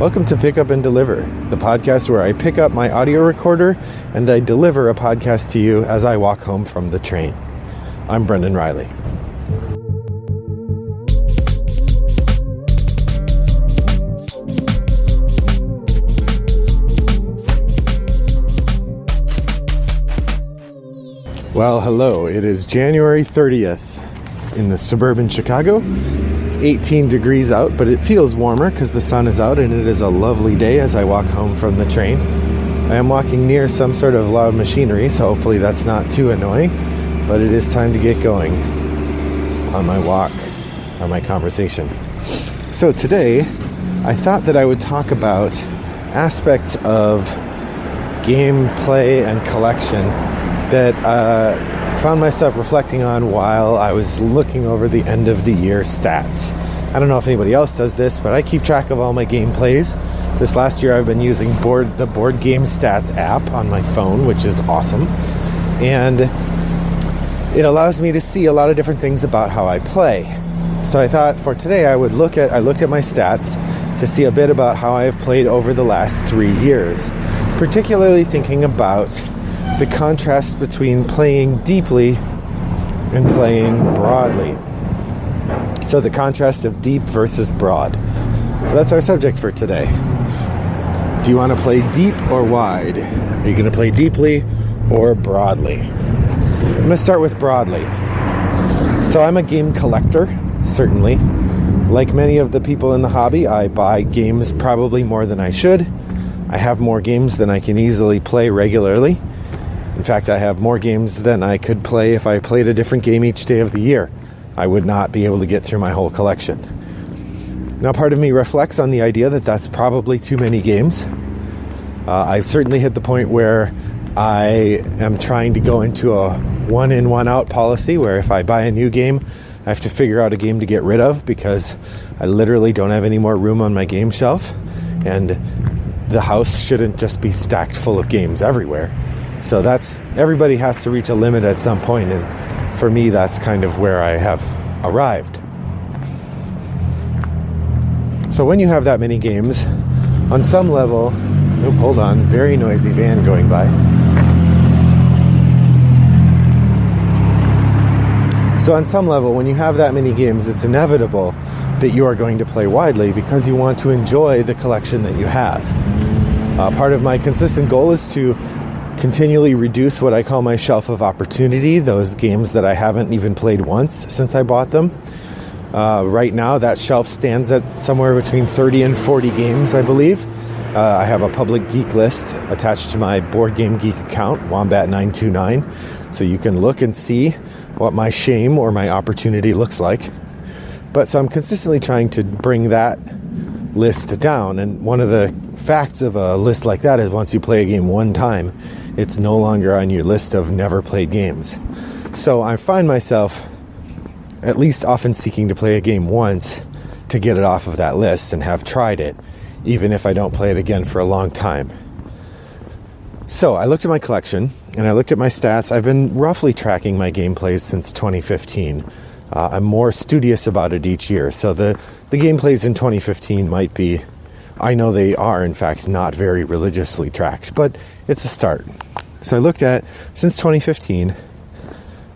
Welcome to Pick Up and Deliver, the podcast where I pick up my audio recorder and I deliver a podcast to you as I walk home from the train. I'm Brendan Riley. Well, hello. It is January 30th in the suburban Chicago. It's 18 degrees out, but it feels warmer because the sun is out and it is a lovely day as I walk home from the train. I am walking near some sort of loud machinery, so hopefully that's not too annoying, but it is time to get going on my walk, on my conversation. So today, I thought that I would talk about aspects of gameplay and collection that found myself reflecting on while I was looking over the end of the year stats. I don't know if anybody else does this, but I keep track of all my gameplays. This last year I've been using the Board Game Stats app on my phone, which is awesome. And it allows me to see a lot of different things about how I play. So I thought for today I looked at my stats to see a bit about how I have played over the last 3 years, particularly thinking about the contrast between playing deeply and playing broadly. So the contrast of deep versus broad. So that's our subject for today. Do you want to play deep or wide? Are you going to play deeply or broadly? I'm going to start with broadly. So I'm a game collector, certainly. Like many of the people in the hobby, I buy games probably more than I should. I have more games than I can easily play regularly. In fact, I have more games than I could play if I played a different game each day of the year. I would not be able to get through my whole collection. Now, part of me reflects on the idea that that's probably too many games. I've certainly hit the point where I am trying to go into a one-in, one-out policy, where if I buy a new game, I have to figure out a game to get rid of because I literally don't have any more room on my game shelf, and the house shouldn't just be stacked full of games everywhere. So everybody has to reach a limit at some point, and for me, that's kind of where I have arrived. So when you have that many games, on some level, hold on, very noisy van going by. So on some level, when you have that many games, it's inevitable that you are going to play widely because you want to enjoy the collection that you have. Part of my consistent goal is to continually reduce what I call my shelf of opportunity, those games that I haven't even played once since I bought them. Right now, that shelf stands at somewhere between 30 and 40 games, I believe. I have a public geek list attached to my Board Game Geek account, Wombat929, so you can look and see what my shame or my opportunity looks like. But so I'm consistently trying to bring that list down, and one of the facts of a list like that is once you play a game one time, it's no longer on your list of never played games. So I find myself at least often seeking to play a game once to get it off of that list and have tried it, even if I don't play it again for a long time. So I looked at my collection and I looked at my stats. I've been roughly tracking my gameplays since 2015. I'm more studious about it each year. So the gameplays in 2015 might be, I know they are, in fact, not very religiously tracked, but it's a start. So I looked at, since 2015,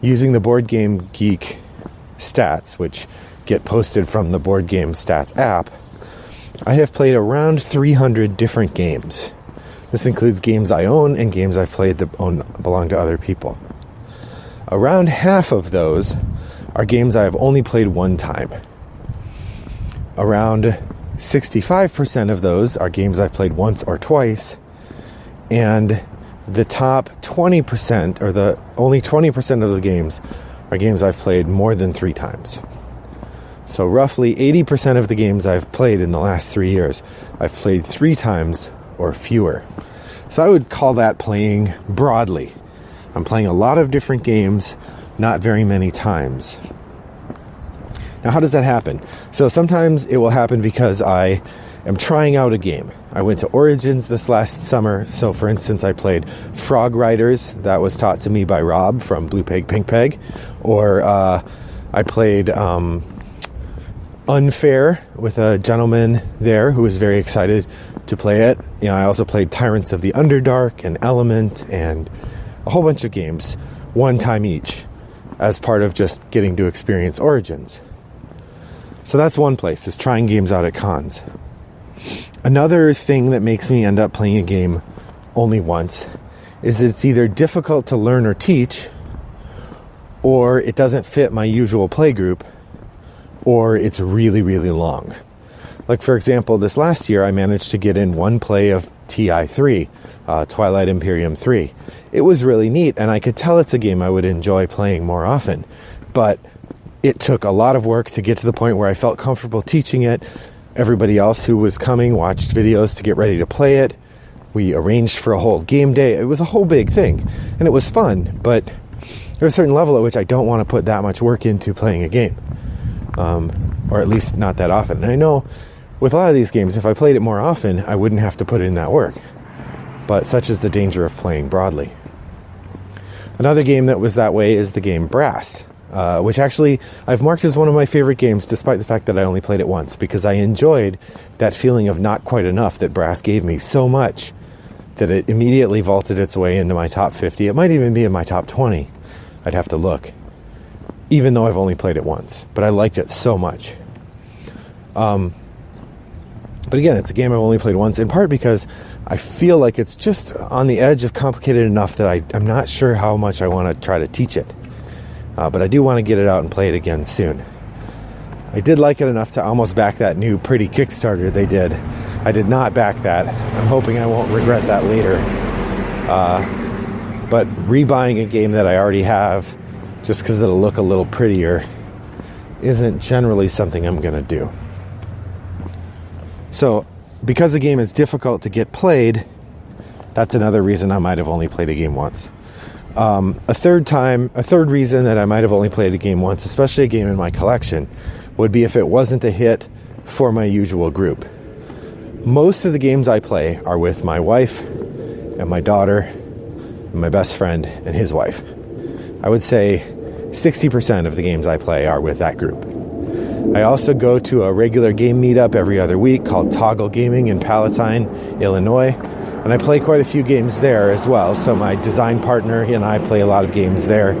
using the Board Game Geek stats, which get posted from the Board Game Stats app, I have played around 300 different games. This includes games I own and games I've played that belong to other people. Around half of those are games I have only played one time. Around 65% of those are games I've played once or twice, and the top 20%, or the only 20% of the games, are games I've played more than 3 times. So roughly 80% of the games I've played in the last 3 years, I've played 3 times or fewer. So I would call that playing broadly. I'm playing a lot of different games, not very many times. Now, how does that happen? So sometimes it will happen because I am trying out a game. I went to Origins this last summer. So, for instance, I played Frog Riders. That was taught to me by Rob from Blue Peg, Pink Peg. Or I played Unfair with a gentleman there who was very excited to play it. I also played Tyrants of the Underdark and Element and a whole bunch of games, one time each, as part of just getting to experience Origins. So that's one place, is trying games out at cons. Another thing that makes me end up playing a game only once is that it's either difficult to learn or teach, or it doesn't fit my usual play group, or it's really, really long. Like, for example, this last year I managed to get in one play of TI3, Twilight Imperium 3. It was really neat, and I could tell it's a game I would enjoy playing more often. But it took a lot of work to get to the point where I felt comfortable teaching it. Everybody else who was coming watched videos to get ready to play it. We arranged for a whole game day. It was a whole big thing, and it was fun, but there's a certain level at which I don't want to put that much work into playing a game, or at least not that often. And I know with a lot of these games, if I played it more often, I wouldn't have to put in that work, but such is the danger of playing broadly. Another game that was that way is the game Brass, which actually I've marked as one of my favorite games, despite the fact that I only played it once, because I enjoyed that feeling of not quite enough that Brass gave me so much that it immediately vaulted its way into my top 50. It might even be in my top 20. I'd have to look, even though I've only played it once, but I liked it so much. But again, it's a game I've only played once, in part because I feel like it's just on the edge of complicated enough that I'm not sure how much I want to try to teach it. But I do want to get it out and play it again soon. I did like it enough to almost back that new Pretty Kickstarter they did. I did not back that. I'm hoping I won't regret that later. But rebuying a game that I already have just because it'll look a little prettier isn't generally something I'm going to do. So, because a game is difficult to get played, that's another reason I might have only played a game once. A third reason that I might have only played a game once, especially a game in my collection, would be if it wasn't a hit for my usual group. Most of the games I play are with my wife and my daughter and my best friend and his wife. I would say 60% of the games I play are with that group. I also go to a regular game meetup every other week called Toggle Gaming in Palatine, Illinois, and I play quite a few games there as well. So my design partner and I play a lot of games there,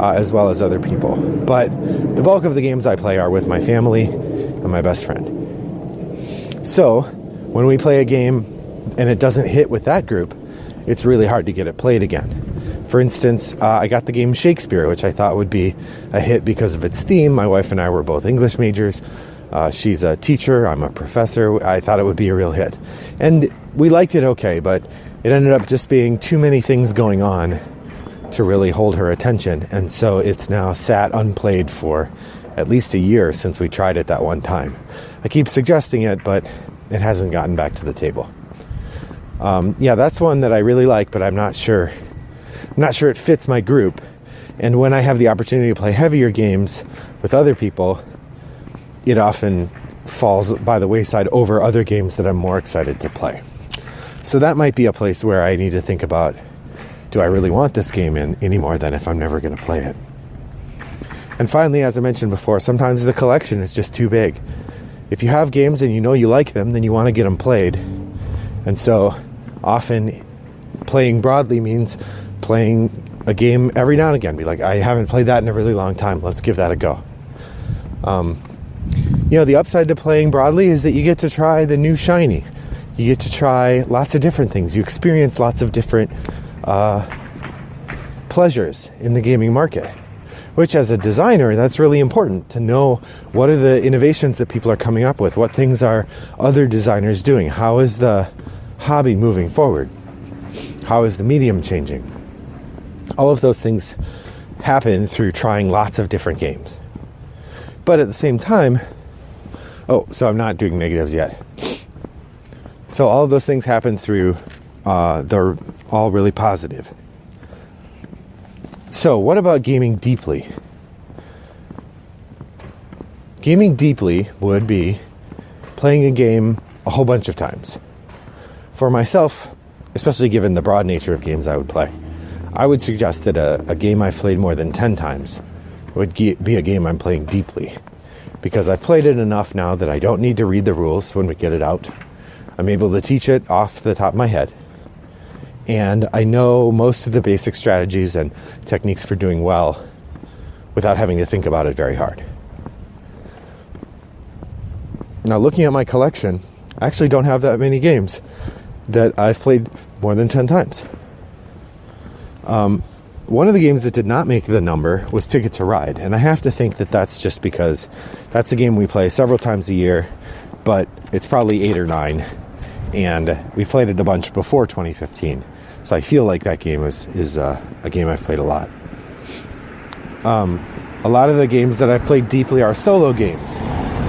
as well as other people. But the bulk of the games I play are with my family and my best friend. So when we play a game and it doesn't hit with that group, it's really hard to get it played again. For instance, I got the game Shakespeare, which I thought would be a hit because of its theme. My wife and I were both English majors. She's a teacher. I'm a professor. I thought it would be a real hit. And we liked it okay, but it ended up just being too many things going on to really hold her attention. And so it's now sat unplayed for at least a year since we tried it that one time. I keep suggesting it, but it hasn't gotten back to the table. That's one that I really like, but I'm not sure it fits my group. And when I have the opportunity to play heavier games with other people, it often falls by the wayside over other games that I'm more excited to play. So that might be a place where I need to think about, do I really want this game any more than if I'm never going to play it? And finally, as I mentioned before, sometimes the collection is just too big. If you have games and you know you like them, then you want to get them played. And so often playing broadly means playing a game every now and again. Be like, I haven't played that in a really long time. Let's give that a go. The upside to playing broadly is that you get to try the new shiny. You get to try lots of different things. You experience lots of different pleasures in the gaming market, which as a designer, that's really important to know what are the innovations that people are coming up with. What things are other designers doing? How is the hobby moving forward? How is the medium changing? All of those things happen through trying lots of different games. But at the same time, so I'm not doing negatives yet. So all of those things happen through, they're all really positive. So what about gaming deeply? Gaming deeply would be playing a game a whole bunch of times. For myself, especially given the broad nature of games I would play, I would suggest that a game I've played more than 10 times would be a game I'm playing deeply. because I've played it enough now that I don't need to read the rules when we get it out. I'm able to teach it off the top of my head. And I know most of the basic strategies and techniques for doing well without having to think about it very hard. Now, looking at my collection, I actually don't have that many games that I've played more than 10 times. One of the games that did not make the number was Ticket to Ride, and I have to think that that's just because that's a game we play several times a year, but it's probably 8 or 9, and we played it a bunch before 2015, so I feel like that game is a game I've played a lot. A lot of the games that I've played deeply are solo games,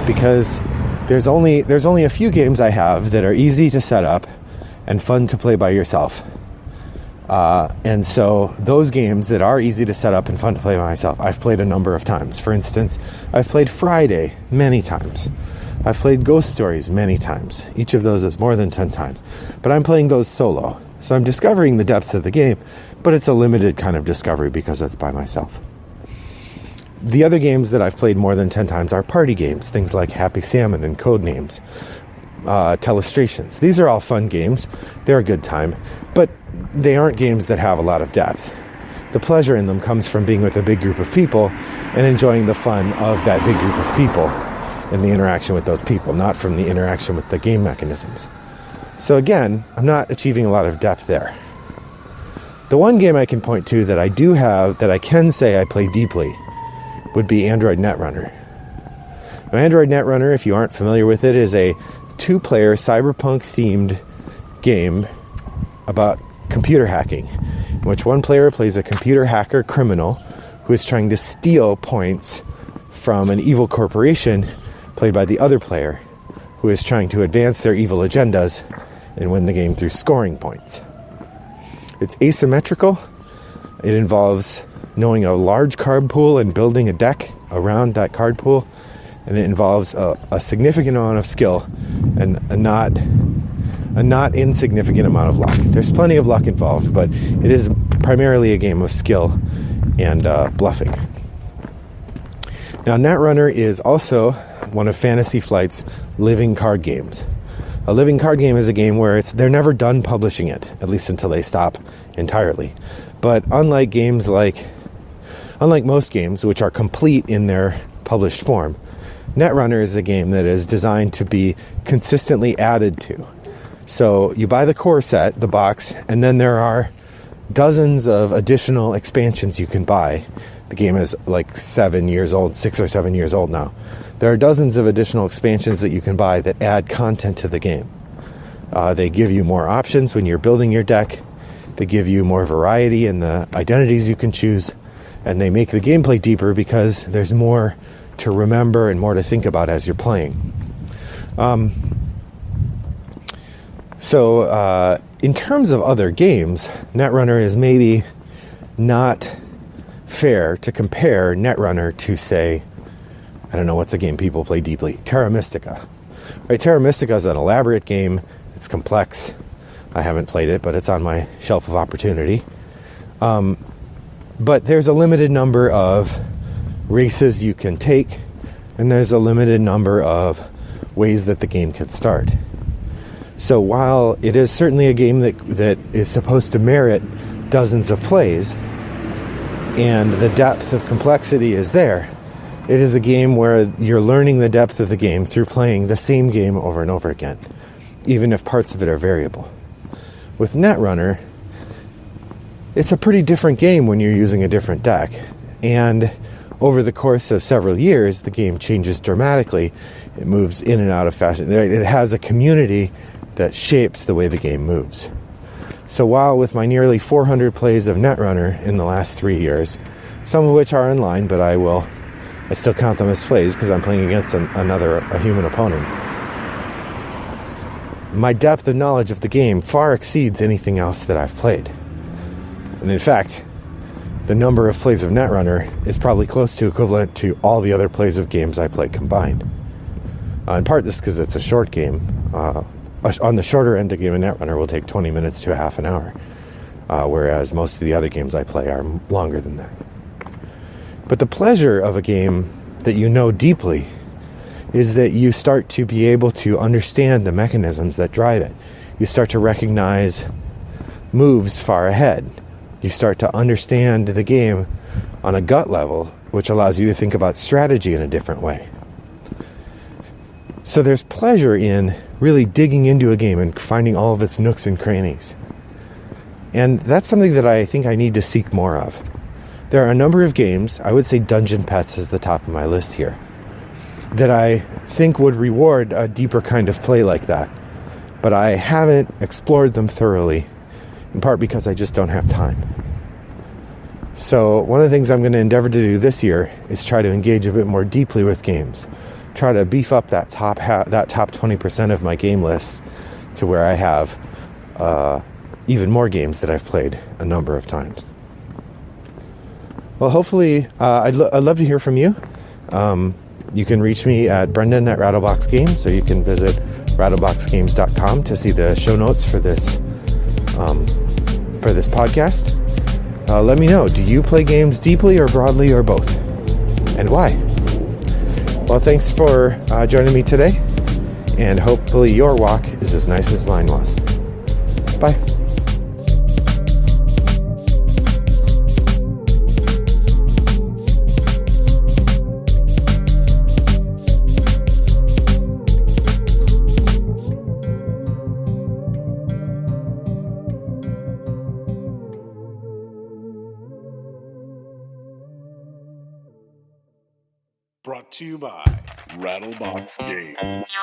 because there's only a few games I have that are easy to set up and fun to play by yourself. And so those games that are easy to set up and fun to play by myself, I've played a number of times. For instance, I've played Friday many times. I've played Ghost Stories many times. Each of those is more than 10 times. But I'm playing those solo. So I'm discovering the depths of the game, but it's a limited kind of discovery because it's by myself. The other games that I've played more than 10 times are party games, things like Happy Salmon and Codenames, Telestrations. These are all fun games. They're a good time, but they aren't games that have a lot of depth. The pleasure in them comes from being with a big group of people and enjoying the fun of that big group of people and the interaction with those people, not from the interaction with the game mechanisms. So again, I'm not achieving a lot of depth there. The one game I can point to that I do have, that I can say I play deeply, would be Android Netrunner. Now, Android Netrunner, if you aren't familiar with it, is a 2-player cyberpunk-themed game about computer hacking, in which one player plays a computer hacker criminal who is trying to steal points from an evil corporation played by the other player, who is trying to advance their evil agendas and win the game through scoring points. It's asymmetrical. It involves knowing a large card pool and building a deck around that card pool, and it involves a significant amount of skill and a not insignificant amount of luck. There's plenty of luck involved, but it is primarily a game of skill and bluffing. Now, Netrunner is also one of Fantasy Flight's living card games. A living card game is a game where they're never done publishing it, at least until they stop entirely. But unlike most games, which are complete in their published form, Netrunner is a game that is designed to be consistently added to. So you buy the core set, the box, and then there are dozens of additional expansions you can buy. The game is like 7 years old, 6 or 7 years old now. There are dozens of additional expansions that you can buy that add content to the game. They give you more options when you're building your deck. They give you more variety in the identities you can choose. And they make the gameplay deeper because there's more to remember and more to think about as you're playing. So in terms of other games, Netrunner is maybe not fair to compare Netrunner to, say, I don't know, what's a game people play deeply? Terra Mystica. Right, Terra Mystica is an elaborate game. It's complex. I haven't played it, but it's on my shelf of opportunity. But there's a limited number of races you can take, and there's a limited number of ways that the game can start. So while it is certainly a game that is supposed to merit dozens of plays, and the depth of complexity is there, it is a game where you're learning the depth of the game through playing the same game over and over again, even if parts of it are variable. With Netrunner, it's a pretty different game when you're using a different deck, and over the course of several years, the game changes dramatically. It moves in and out of fashion. It has a community that shapes the way the game moves. So while with my nearly 400 plays of Netrunner in the last 3 years, some of which are online, but I still count them as plays because I'm playing against a human opponent, my depth of knowledge of the game far exceeds anything else that I've played. And in fact, the number of plays of Netrunner is probably close to equivalent to all the other plays of games I play combined. In part, this because it's a short game. On the shorter end, a game of Netrunner will take 20 minutes to a half an hour, whereas most of the other games I play are longer than that. But the pleasure of a game that you know deeply is that you start to be able to understand the mechanisms that drive it. You start to recognize moves far ahead. You start to understand the game on a gut level, which allows you to think about strategy in a different way. So there's pleasure in really digging into a game and finding all of its nooks and crannies. And that's something that I think I need to seek more of. There are a number of games, I would say Dungeon Pets is the top of my list here, that I think would reward a deeper kind of play like that. But I haven't explored them thoroughly, in part because I just don't have time. So one of the things I'm going to endeavor to do this year is try to engage a bit more deeply with games. Try to beef up that top 20% of my game list to where I have even more games that I've played a number of times. Well, hopefully, I'd love to hear from you. You can reach me at Brendan@Rattlebox Games, or you can visit rattleboxgames.com to see the show notes for this podcast. Let me know, do you play games deeply or broadly or both? And why? Well, thanks for joining me today, and hopefully your walk is as nice as mine was. Bye. Brought to you by Rattlebox Games.